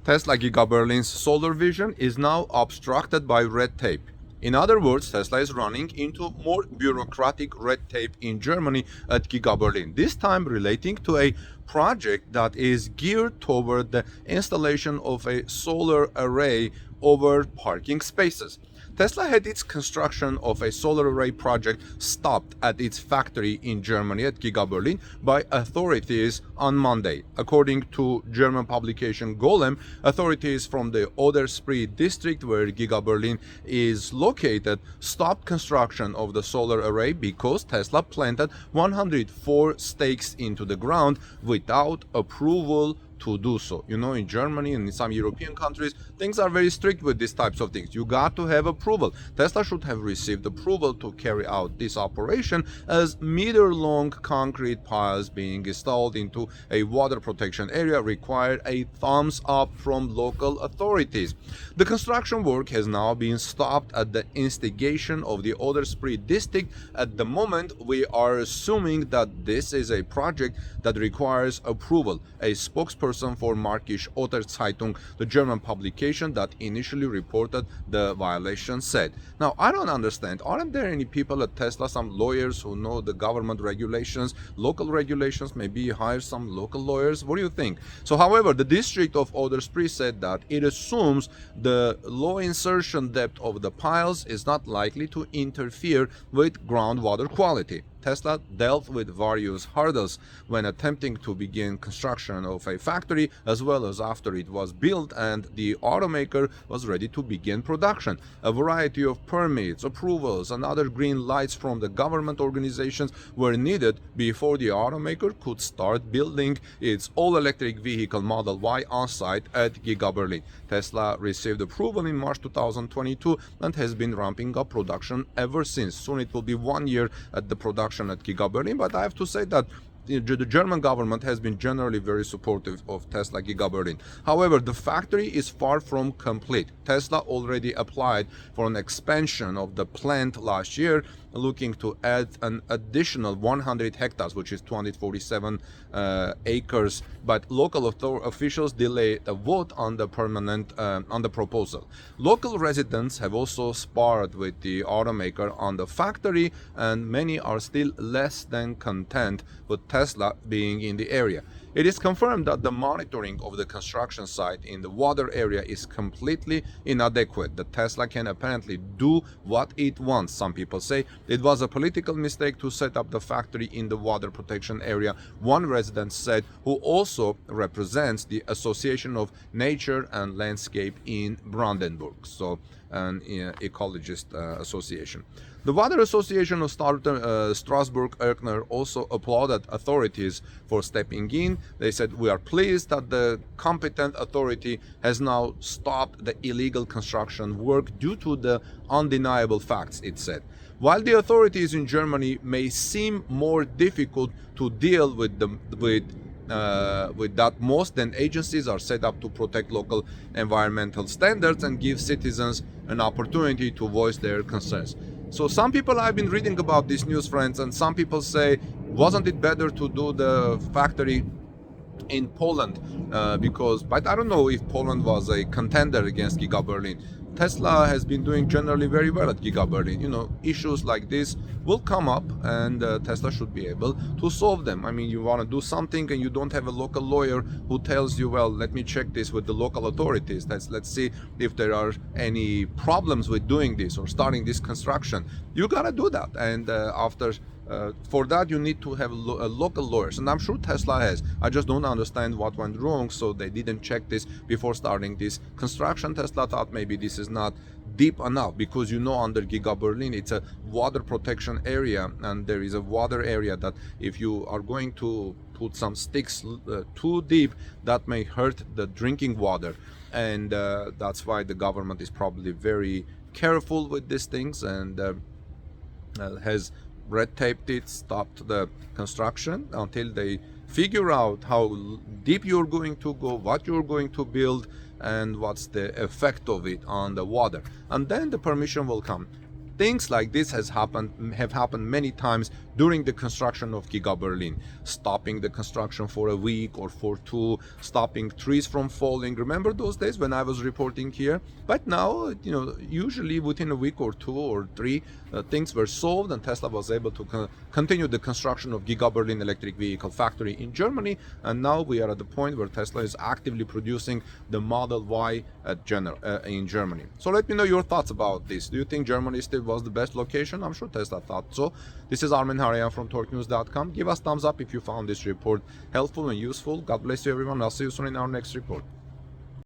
Tesla Giga Berlin's solar vision is now obstructed by red tape. In other words, Tesla is running into more bureaucratic red tape in Germany at Giga Berlin, this time relating to a project that is geared toward the installation of a solar array over parking spaces. Tesla had its construction of a solar array project stopped at its factory in Germany at Giga Berlin by authorities on Monday. According to German publication Golem, authorities from the Oder-Spree district where Giga Berlin is located stopped construction of the solar array because Tesla planted 104 stakes into the ground without approval to do so. You know, in Germany and in some European countries, things are very strict with these types of things. You got to have approval. Tesla should have received approval to carry out this operation, as meter-long concrete piles being installed into a water protection area required a thumbs up from local authorities. The construction work has now been stopped at the instigation of the Oder-Spree district. At the moment, we are assuming that this is a project that requires approval. A spokesperson for Märkische Oderzeitung, the German publication that initially reported the violation, said. Now, I don't understand. Aren't there any people at Tesla, some lawyers who know the government regulations, local regulations, maybe hire some local lawyers? What do you think? So, however, the district of Oder-Spree said that it assumes the low insertion depth of the piles is not likely to interfere with groundwater quality. Tesla dealt with various hurdles when attempting to begin construction of a factory, as well as after it was built and the automaker was ready to begin production. A variety of permits, approvals, and other green lights from the government organizations were needed before the automaker could start building its all-electric vehicle Model Y on-site at Giga Berlin. Tesla received approval in March 2022 and has been ramping up production ever since. Soon it will be 1 year at the production at Giga Berlin, but I have to say that the German government has been generally very supportive of Tesla Giga Berlin. However, the factory is far from complete. Tesla already applied for an expansion of the plant last year, looking to add an additional 100 hectares, which is 247 acres, but local officials delayed a vote on the proposal. Local residents have also sparred with the automaker on the factory, and many are still less than content with Tesla being in the area. It is confirmed that the monitoring of the construction site in the water area is completely inadequate. The Tesla can apparently do what it wants. Some people say it was a political mistake to set up the factory in the water protection area, one resident said, who also represents the Association of Nature and Landscape in Brandenburg, so an ecologist association. The Water Association of Strasbourg-Erkner also applauded authorities for stepping in. They said, "We are pleased that the competent authority has now stopped the illegal construction work due to the undeniable facts," it said. While the authorities in Germany may seem more difficult to deal with that, most then agencies are set up to protect local environmental standards and give citizens an opportunity to voice their concerns. So some people, I've been reading about this news, friends, and some people say, wasn't it better to do the factory in Poland? But I don't know if Poland was a contender against Giga Berlin. Tesla has been doing generally very well at Giga Berlin. You know, issues like this will come up, and Tesla should be able to solve them. I mean, you want to do something and you don't have a local lawyer who tells you, well, let me check this with the local authorities. Let's see if there are any problems with doing this or starting this construction. You gotta do that, and for that you need to have local lawyers, and I'm sure Tesla has. I just don't understand what went wrong, so they didn't check this before starting this construction. Tesla thought maybe this is not deep enough, because you know, under Giga Berlin it's a water protection area, and there is a water area that if you are going to put some sticks too deep, that may hurt the drinking water, and that's why the government is probably very careful with these things, and has red taped it, stopped the construction until they figure out how deep you're going to go, what you're going to build, and what's the effect of it on the water, and then the permission will come. Things like this have happened many times during the construction of Giga Berlin, stopping the construction for a week or for two, stopping trees from falling. Remember those days when I was reporting here? But now, usually within a week or two or three, things were solved, and Tesla was able to continue the construction of Giga Berlin electric vehicle factory in Germany. And now we are at the point where Tesla is actively producing the Model Y in Germany. So let me know your thoughts about this. Do you think Germany still was the best location? I'm sure Tesla thought so. This is Armin Harayan from torquenews.com. Give us thumbs up if you found this report helpful and useful. God bless you, everyone. I'll see you soon in our next report.